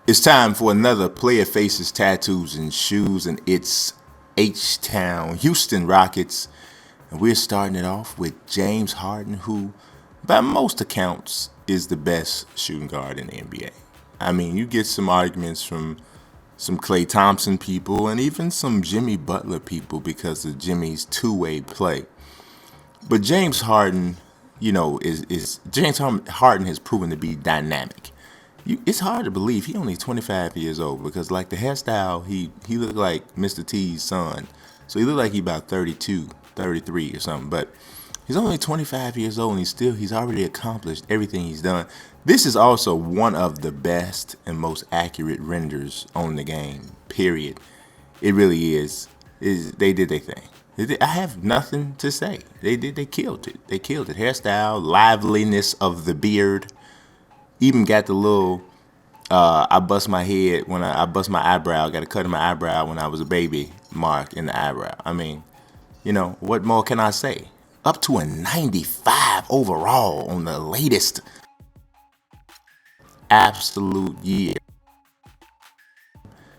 It's time for another Player Faces, Tattoos, and Shoes, and it's H-Town, Houston Rockets. And we're starting it off with James Harden, who, by most accounts, is the best shooting guard in the NBA. I mean, you get some arguments from some Klay Thompson people and even some Jimmy Butler people because of Jimmy's two-way play. But James Harden, James Harden has proven to be dynamic. It's hard to believe he only 25 years old because, like, the hairstyle, he looked like Mr. T's son. So he looked like he about 32, 33 or something. But he's only 25 years old and he's already accomplished everything he's done. This is also one of the best and most accurate renders on the game, period. It really is. They did their thing. I have nothing to say. They killed it. They killed it. Hairstyle, liveliness of the beard. Even got the little, I bust my head when I bust my eyebrow. Got a cut in my eyebrow when I was a baby mark in the eyebrow. I mean, what more can I say? Up to a 95 overall on the latest absolute year.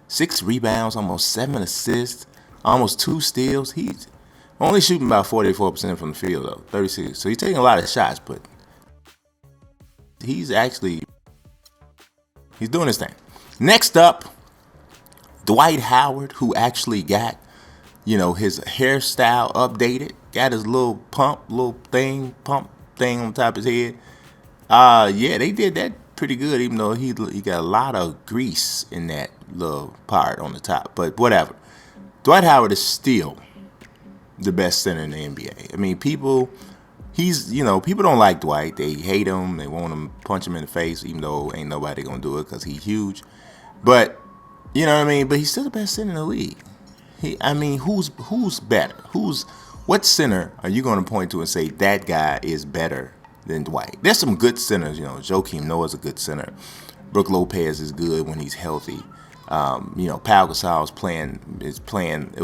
6 rebounds, almost 7 assists, almost 2 steals. He's only shooting about 44% from the field, though, 36. So he's taking a lot of shots, but he's doing his thing. Next up, Dwight Howard, who actually got, his hairstyle updated, got his little pump thing on top of his head. They did that pretty good, even though he got a lot of grease in that little part on the top. But whatever. Dwight Howard is still the best center in the NBA. I mean, people don't like Dwight. They hate him. They want him to punch him in the face, even though ain't nobody going to do it because he's huge. But, you know what I mean? But he's still the best center in the league. Who's better? What center are you going to point to and say that guy is better than Dwight? There's some good centers. Joakim Noah's a good center. Brook Lopez is good when he's healthy. Pau Gasol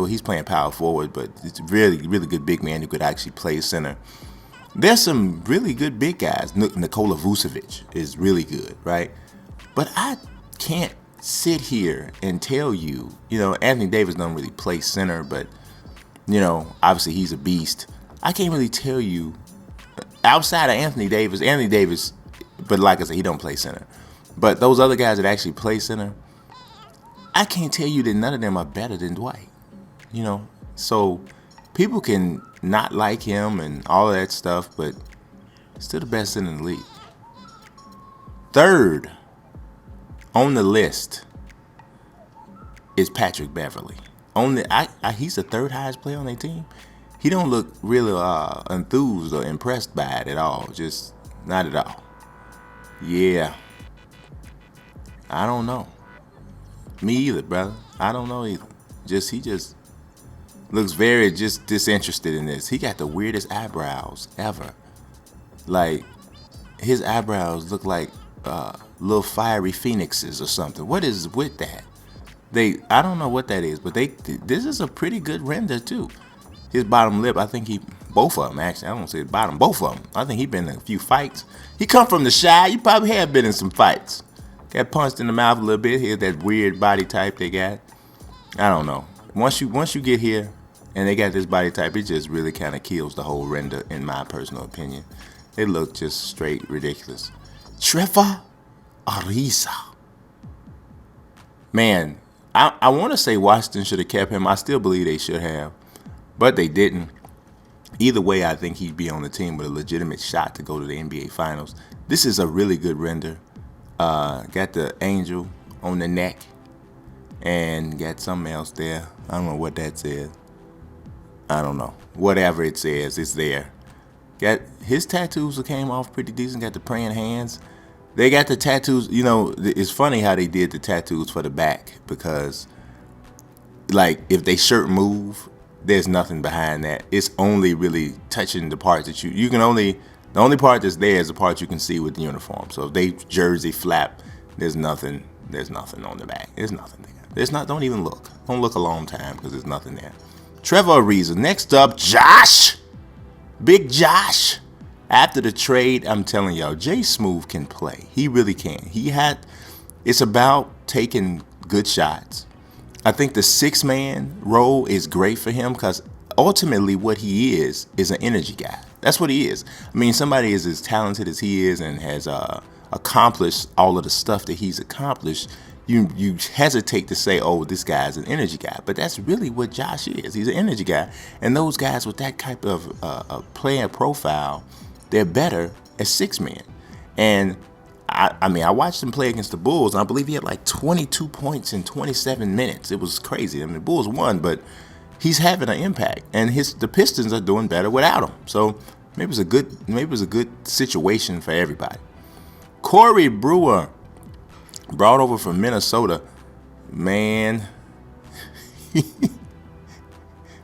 he's playing power forward, but it's a really, really good big man who could actually play center. There's some really good big guys. Nikola Vucevic is really good, right? But I can't sit here and tell you, Anthony Davis doesn't really play center, but, obviously he's a beast. I can't really tell you, outside of Anthony Davis, but like I said, he don't play center. But those other guys that actually play center, I can't tell you that none of them are better than Dwight, So people can not like him and all of that stuff, but still the best center in the league. Third on the list is Patrick Beverley. He's the third highest player on their team. He don't look really enthused or impressed by it at all. Just not at all. Yeah. I don't know. Me either, brother. I don't know either. He just looks very just disinterested in this. He got the weirdest eyebrows ever. Like, his eyebrows look like little fiery phoenixes or something. What is with that? I don't know what that is, but this is a pretty good render too. His bottom lip, I think both of them actually. I don't say the bottom, both of them. I think he been in a few fights. He come from the Shy. You probably have been in some fights. Got punched in the mouth a little bit. Here's that weird body type they got. I don't know. Once you get here and they got this body type, it just really kind of kills the whole render, in my personal opinion. They look just straight ridiculous. Trevor Ariza. Man, I want to say Washington should have kept him. I still believe they should have, but they didn't. Either way, I think he'd be on the team with a legitimate shot to go to the NBA Finals. This is a really good render. Got the angel on the neck and got something else there. I don't know what that says. I don't know. Whatever it says, it's there. Got his tattoos that came off pretty decent. Got the praying hands. They got the tattoos. It's funny how they did the tattoos for the back because, like, if they shirt move, there's nothing behind that. It's only really touching the parts that you can only. The only part that's there is the part you can see with the uniform. So if they jersey flap, there's nothing on the back. There's nothing there. Don't even look. Don't look a long time because there's nothing there. Trevor Ariza. Next up, Josh. Big Josh. After the trade, I'm telling y'all, Jay Smooth can play. He really can. It's about taking good shots. I think the 6-man role is great for him because ultimately what he is an energy guy. That's what he is. I mean, somebody is as talented as he is and has accomplished all of the stuff that he's accomplished. You hesitate to say, oh, this guy's an energy guy. But that's really what Josh is. He's an energy guy. And those guys with that type of player profile, they're better as 6-men. And I mean, I watched him play against the Bulls, and I believe he had like 22 points in 27 minutes. It was crazy. I mean, the Bulls won, but he's having an impact, and the Pistons are doing better without him. So maybe it was a good situation for everybody. Corey Brewer, brought over from Minnesota, man.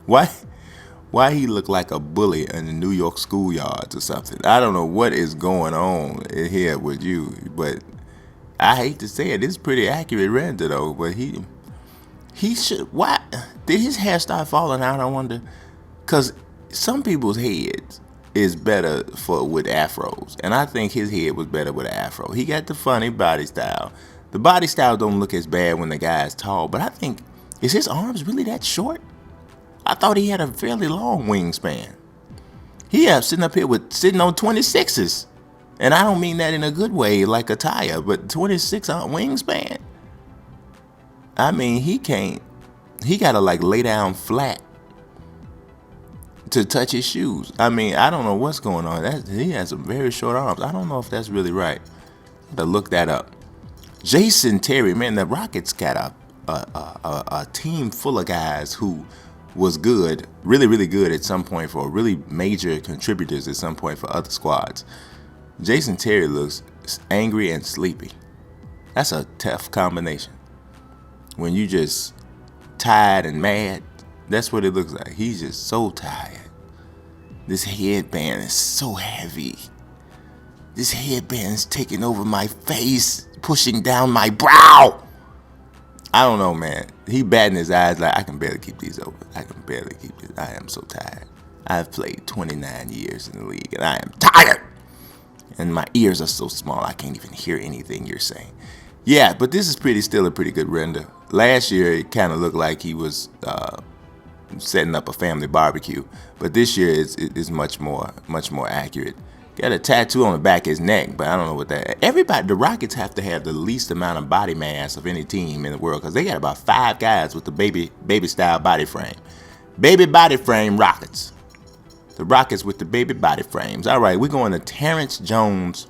Why he look like a bully in the New York schoolyards or something? I don't know what is going on here with you, but I hate to say it. It's pretty accurate render though. But he should. Why did his hair start falling out? I wonder. Cause some people's heads is better with afros, and I think his head was better with an afro. He got the funny body style. The body style don't look as bad when the guy is tall, but I think, is his arms really that short? I thought he had a fairly long wingspan. He sitting up here sitting on 26s. And I don't mean that in a good way, like a tire, but 26 on wingspan. I mean, he gotta like lay down flat to touch his shoes. I mean, I don't know what's going on. He has some very short arms. I don't know if that's really right. I have to look that up. Jason Terry, man, the Rockets got a team full of guys who was good, really, really good at some point for really major contributors at some point for other squads. Jason Terry looks angry and sleepy. That's a tough combination. When you just tired and mad, that's what it looks like. He's just so tired. This headband is so heavy. This headband is taking over my face, pushing down my brow. I don't know, man. He batting his eyes like, I can barely keep these open. I am so tired. I've played 29 years in the league, and I am tired. And my ears are so small, I can't even hear anything you're saying. Yeah, but this is still a pretty good render. Last year, it kind of looked like he was setting up a family barbecue. But this year is much more accurate. Got a tattoo on the back of his neck, but I don't know what that. The Rockets have to have the least amount of body mass of any team in the world because they got about 5 guys with the baby style body frame. Baby body frame Rockets. The Rockets with the baby body frames. All right, we're going to Terrence Jones.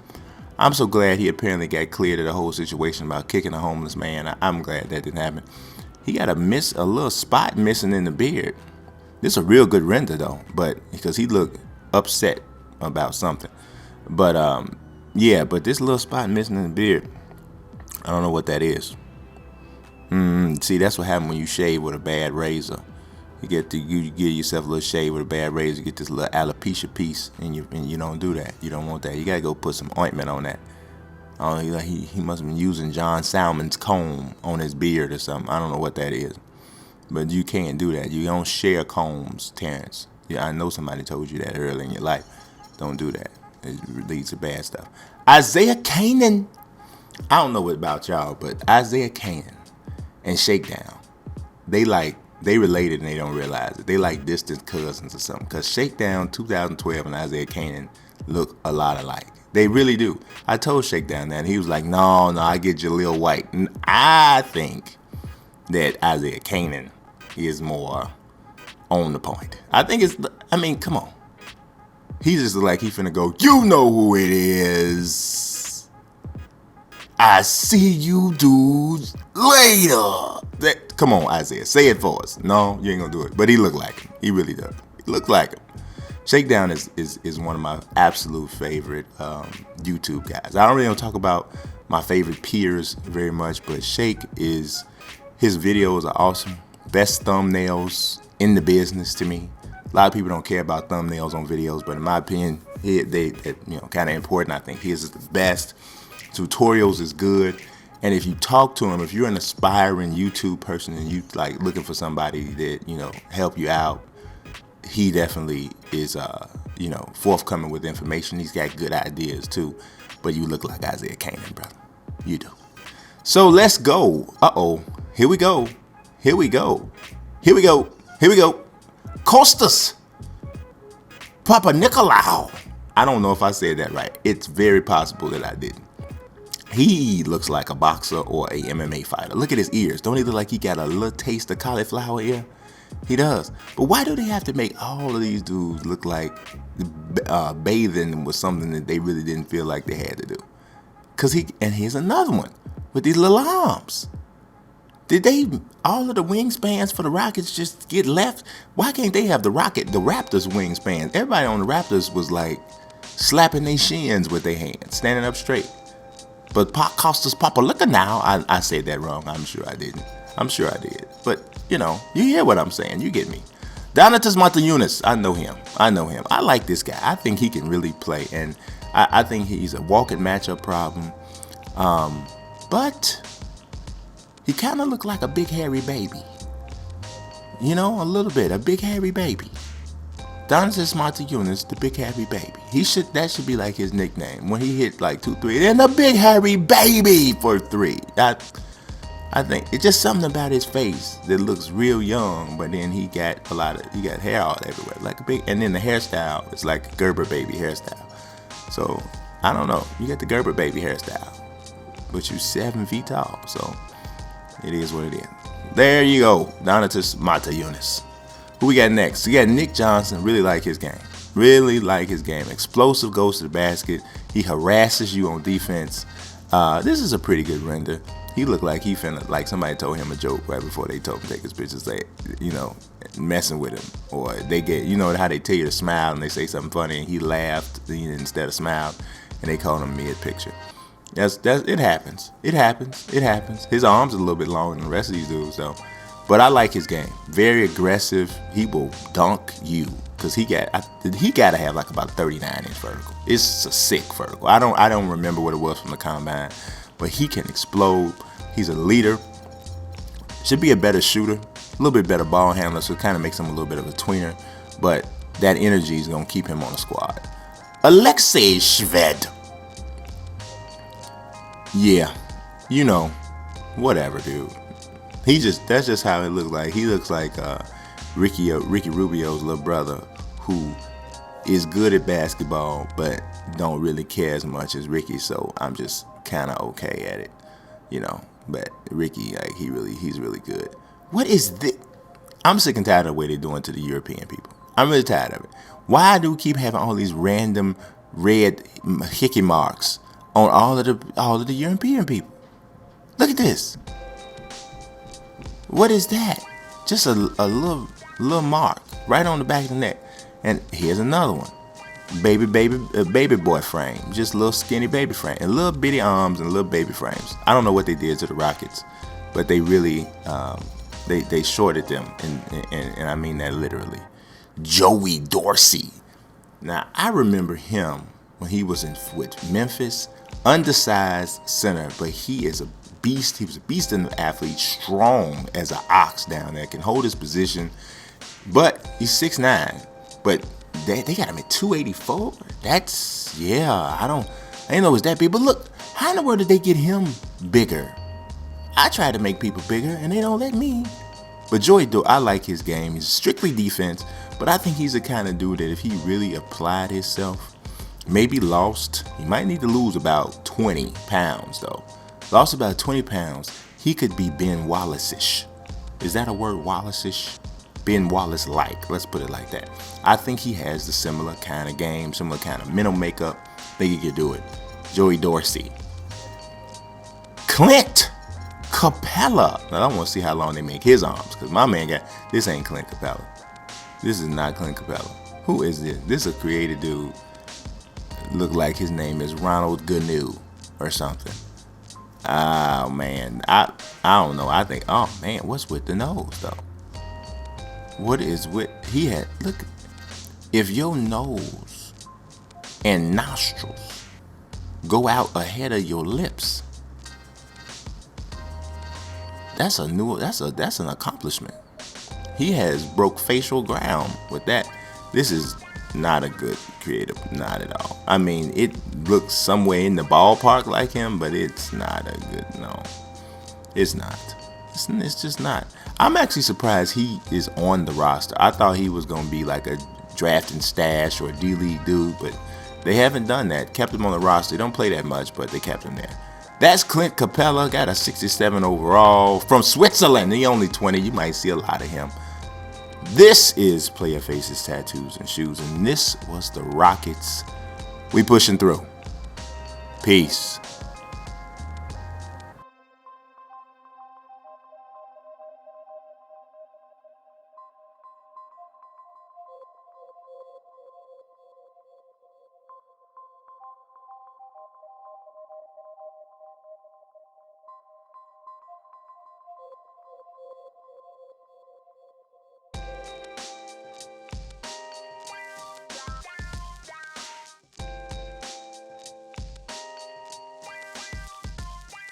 I'm so glad he apparently got cleared of the whole situation about kicking a homeless man. I'm glad that didn't happen. He got a little spot missing in the beard. This is a real good render though, but because he looked upset about something. But but this little spot missing in the beard, I don't know what that is. See, that's what happens when you shave with a bad razor. You give yourself a little shave with a bad razor, you get this little alopecia piece, and you don't do that. You don't want that. You gotta go put some ointment on that. He must have been using John Salmon's comb on his beard or something. I don't know what that is. But you can't do that. You don't share combs, Terrence. Yeah, I know somebody told you that early in your life. Don't do that. It leads to bad stuff. Isaiah Canaan. I don't know what about y'all, but Isaiah Canaan and Shakedown, they related and they don't realize it. They like distant cousins or something. Because Shakedown 2012 and Isaiah Canaan look a lot alike. They really do. I told Shakedown that, and he was like, no, I get Jaleel White. And I think that Isaiah Canaan is more on the point. Come on. He's just like he finna go, you know who it is. I see you dudes later. Come on, Isaiah. Say it for us. No, you ain't gonna do it. But he look like him. He really does. He look like him. Shakedown is one of my absolute favorite YouTube guys. I don't really talk about my favorite peers very much, but his videos are awesome. Best thumbnails in the business to me. A lot of people don't care about thumbnails on videos, but in my opinion, they kind of important. I think his is the best. Tutorials is good. And if you talk to him, if you're an aspiring YouTube person and you like looking for somebody that, help you out, he definitely is, forthcoming with information. He's got good ideas too. But you look like Isaiah Canaan, brother. You do. So let's go. Uh-oh. Here we go. Here we go. Here we go. Here we go. Kostas Papanikolaou. I don't know if I said that right. It's very possible that I didn't. He looks like a boxer or a MMA fighter. Look at his ears. Don't he look like he got a little taste of cauliflower ear? He does. But why do they have to make all of these dudes look like bathing was something that they really didn't feel like they had to do? And here's another one with these little arms. Did all of the wingspans for the Rockets just get left? Why can't they have the Raptors wingspan? Everybody on the Raptors was like slapping their shins with their hands, standing up straight. But Kostas Papanikolaou, I said that wrong. I'm sure I didn't. I'm sure I did. But, you hear what I'm saying. You get me. Donatas Motiejunas, I know him. I like this guy. I think he can really play. And I think he's a walking matchup problem. But he kind of looked like a big hairy baby. A little bit. A big hairy baby. Donatas Motiejunas, the big hairy baby. That should be like his nickname. When he hit like 2, 3, then the big hairy baby for 3. I think it's just something about his face that looks real young, but then he got hair all everywhere, like a big, and then the hairstyle is like a Gerber baby hairstyle. So I don't know. You got the Gerber baby hairstyle, but you're 7 feet tall, so it is what it is. There you go, Donatas Motiejunas. Who we got next? We got Nick Johnson. Really like his game. Explosive, goes to the basket. He harasses you on defense. This is a pretty good render. He looked like he finna, like somebody told him a joke right before they told him to take his pictures, like, messing with him. Or they get, how they tell you to smile and they say something funny and he laughed instead of smiled and they called him mid-picture. It happens. His arms are a little bit longer than the rest of these dudes, though. But I like his game. Very aggressive. He will dunk you. Because he got to have like about 39-inch vertical. It's a sick vertical. I don't remember what it was from the combine. But he can explode. He's a leader. Should be a better shooter. A little bit better ball handler. So it kind of makes him a little bit of a tweener. But that energy is going to keep him on the squad. Alexei Shved. Yeah. Whatever, dude. That's just how it looks like. He looks like Ricky Rubio's little brother, who is good at basketball but don't really care as much as Ricky. So I'm just kind of okay at it, But Ricky, like he's really good. What is this? I'm sick and tired of the way they're doing to the European people. I'm really tired of it. Why do we keep having all these random red hickey marks on all of the European people? Look at this. What is that? Just a little mark right on the back of the neck. And here's another one. Baby boy frame. Just a little skinny baby frame. And little bitty arms and little baby frames. I don't know what they did to the Rockets, but they really they shorted them, and I mean that literally. Joey Dorsey. Now I remember him when he was with Memphis, undersized center, but he is a beast. He was a beast in the athlete, strong as an ox down there, can hold his position, but he's 6'9". But they got him at 284. I didn't know it was that big. But look, how in the world did they get him bigger? I try to make people bigger and they don't let me. But I like his game. He's strictly defense, but I think he's the kind of dude that if he really applied himself, maybe lost, he might need to lose about 20 pounds though. Lost about 20 pounds, he could be Ben Wallace-ish. Is that a word, Wallace-ish? Ben Wallace-like, let's put it like that. I think he has the similar kind of game, similar kind of mental makeup. I think he could do it. Joey Dorsey. Clint Capela. Now I want to see how long they make his arms, because my man this ain't Clint Capela. This is not Clint Capela. Who is this? This is a creative dude. Look like his name is Ronald Gnu or something. Oh man, I don't know. I think, oh man, what's with the nose though? What is with look, if your nose and nostrils go out ahead of your lips, that's an accomplishment. He has broke facial ground with that. This is not a good creative, not at all. I mean, it looks somewhere in the ballpark like him, but it's not a good, no. It's not. It's just not. I'm actually surprised he is on the roster. I thought he was going to be like a drafting stash or a D-League dude, but they haven't done that. Kept him on the roster. They don't play that much, but they kept him there. That's Clint Capela. Got a 67 overall from Switzerland. He only 20. You might see a lot of him. This is Player Faces, Tattoos, and Shoes, and this was the Rockets. We pushing through. Peace.